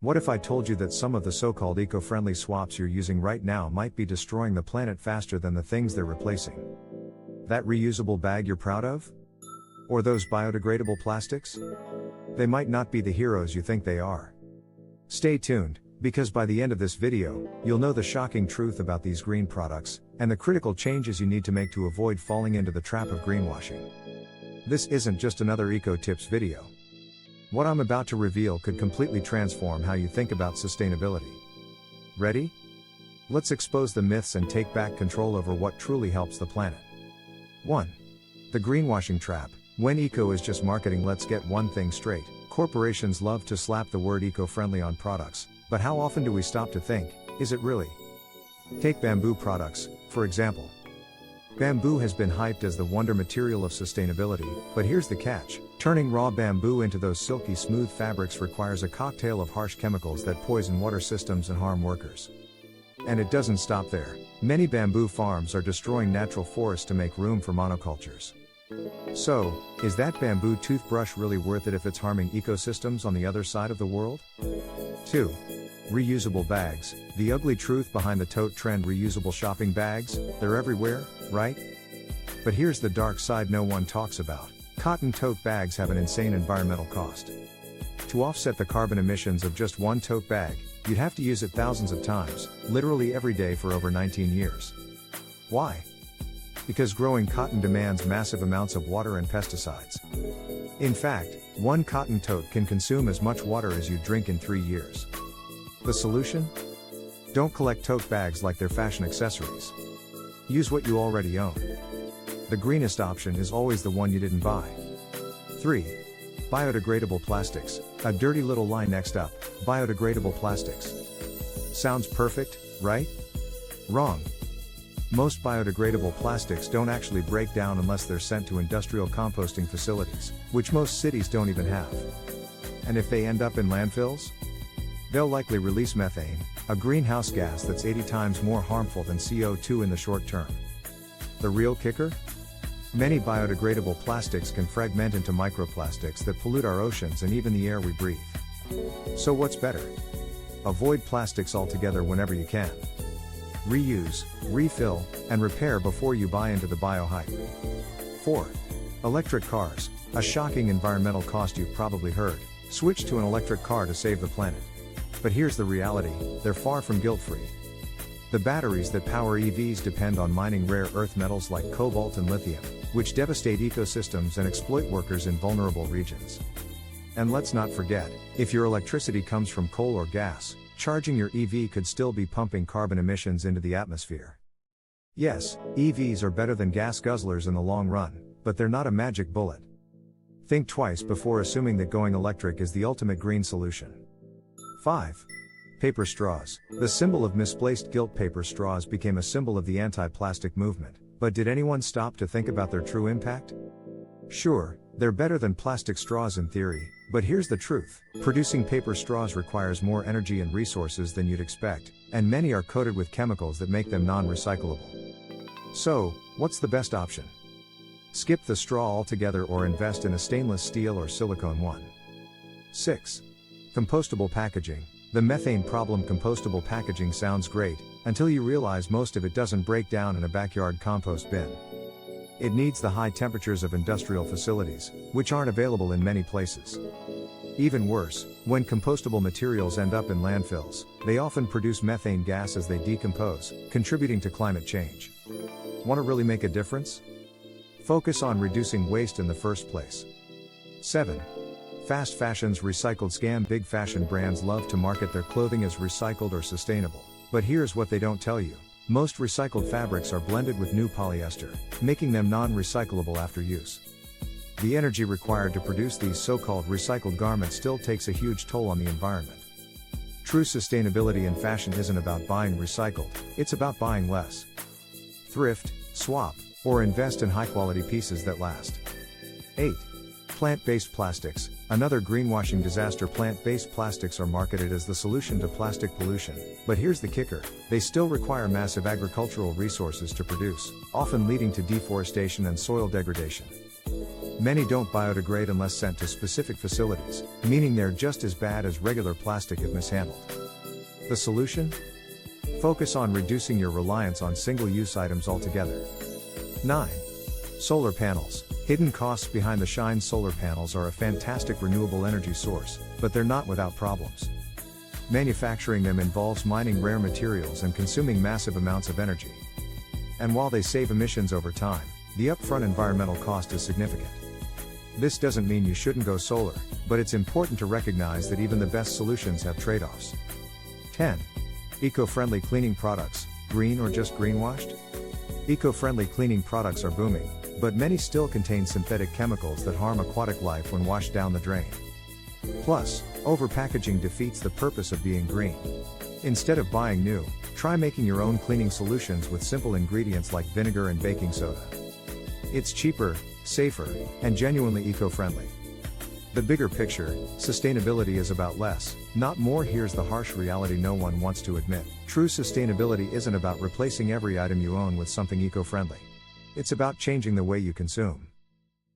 What if I told you that some of the so-called eco-friendly swaps you're using right now might be destroying the planet faster than the things they're replacing? That reusable bag you're proud of? Or those biodegradable plastics? They might not be the heroes you think they are. Stay tuned, because by the end of this video, you'll know the shocking truth about these green products, and the critical changes you need to make to avoid falling into the trap of greenwashing. This isn't just another eco tips video. What I'm about to reveal could completely transform how you think about sustainability. Ready? Let's expose the myths and take back control over what truly helps the planet. 1. The greenwashing trap. When eco is just marketing, let's get one thing straight. Corporations love to slap the word eco-friendly on products, but how often do we stop to think, is it really? Take bamboo products, for example. Bamboo has been hyped as the wonder material of sustainability, but here's the catch. Turning raw bamboo into those silky smooth fabrics requires a cocktail of harsh chemicals that poison water systems and harm workers. And it doesn't stop there. Many bamboo farms are destroying natural forests to make room for monocultures. So, is that bamboo toothbrush really worth it if it's harming ecosystems on the other side of the world? 2. Reusable bags. The ugly truth behind the tote trend: reusable shopping bags, they're everywhere, right? But here's the dark side no one talks about. Cotton tote bags have an insane environmental cost. To offset the carbon emissions of just one tote bag, you'd have to use it thousands of times, literally every day for over 19 years. Why? Because growing cotton demands massive amounts of water and pesticides. In fact, one cotton tote can consume as much water as you drink in 3 years. The solution? Don't collect tote bags like they're fashion accessories. Use what you already own. The greenest option is always the one you didn't buy. 3. Biodegradable plastics. A dirty little line next up. Biodegradable plastics. Sounds perfect, right? Wrong. Most biodegradable plastics don't actually break down unless they're sent to industrial composting facilities, which most cities don't even have. And if they end up in landfills? They'll likely release methane, a greenhouse gas that's 80 times more harmful than CO2 in the short term. The real kicker? Many biodegradable plastics can fragment into microplastics that pollute our oceans and even the air we breathe. So what's better? Avoid plastics altogether whenever you can. Reuse, refill, and repair before you buy into the bio-hype. 4. Electric cars. A shocking environmental cost you've probably heard. Switch to an electric car to save the planet. But here's the reality, they're far from guilt-free. The batteries that power EVs depend on mining rare earth metals like cobalt and lithium, which devastate ecosystems and exploit workers in vulnerable regions. And let's not forget, if your electricity comes from coal or gas, charging your EV could still be pumping carbon emissions into the atmosphere. Yes, EVs are better than gas guzzlers in the long run, but they're not a magic bullet. Think twice before assuming that going electric is the ultimate green solution. 5. Paper straws. The symbol of misplaced guilt. Paper straws became a symbol of the anti-plastic movement, but did anyone stop to think about their true impact? Sure, they're better than plastic straws in theory, but here's the truth. Producing paper straws requires more energy and resources than you'd expect, and many are coated with chemicals that make them non-recyclable. So, what's the best option? Skip the straw altogether or invest in a stainless steel or silicone one. 6. Compostable packaging. The methane problem. Compostable packaging sounds great, until you realize most of it doesn't break down in a backyard compost bin. It needs the high temperatures of industrial facilities, which aren't available in many places. Even worse, when compostable materials end up in landfills, they often produce methane gas as they decompose, contributing to climate change. Want to really make a difference? Focus on reducing waste in the first place. 7. Fast fashion's recycled scam. Big fashion brands love to market their clothing as recycled or sustainable, but here's what they don't tell you. Most recycled fabrics are blended with new polyester, making them non-recyclable after use. The energy required to produce these so-called recycled garments still takes a huge toll on the environment. True sustainability in fashion isn't about buying recycled, it's about buying less. Thrift, swap, or invest in high-quality pieces that last. 8. Plant-based plastics. Another greenwashing disaster. Plant-based plastics are marketed as the solution to plastic pollution, but here's the kicker, they still require massive agricultural resources to produce, often leading to deforestation and soil degradation. Many don't biodegrade unless sent to specific facilities, meaning they're just as bad as regular plastic if mishandled. The solution? Focus on reducing your reliance on single-use items altogether. 9. Solar panels. Hidden costs behind the shine. Solar panels are a fantastic renewable energy source, but they're not without problems. Manufacturing them involves mining rare materials and consuming massive amounts of energy. And while they save emissions over time, the upfront environmental cost is significant. This doesn't mean you shouldn't go solar, but it's important to recognize that even the best solutions have trade-offs. 10. Eco-friendly cleaning products, green or just greenwashed? Eco-friendly cleaning products are booming, but many still contain synthetic chemicals that harm aquatic life when washed down the drain. Plus, overpackaging defeats the purpose of being green. Instead of buying new, try making your own cleaning solutions with simple ingredients like vinegar and baking soda. It's cheaper, safer, and genuinely eco-friendly. The bigger picture, sustainability is about less, not more. Here's the harsh reality no one wants to admit. True sustainability isn't about replacing every item you own with something eco-friendly. It's about changing the way you consume.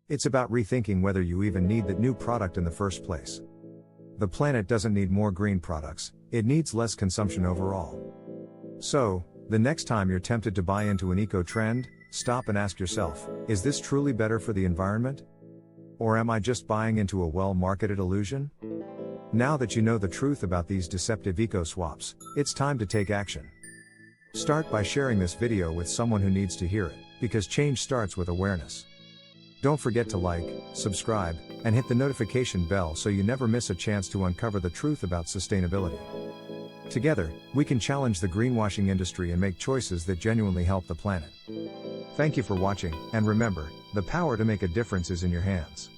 It's about rethinking whether you even need that new product in the first place. The planet doesn't need more green products, it needs less consumption overall. So, the next time you're tempted to buy into an eco-trend, stop and ask yourself, is this truly better for the environment? Or am I just buying into a well-marketed illusion? Now that you know the truth about these deceptive eco-swaps, it's time to take action. Start by sharing this video with someone who needs to hear it, because change starts with awareness. Don't forget to like, subscribe, and hit the notification bell so you never miss a chance to uncover the truth about sustainability. Together, we can challenge the greenwashing industry and make choices that genuinely help the planet. Thank you for watching, and remember, the power to make a difference is in your hands.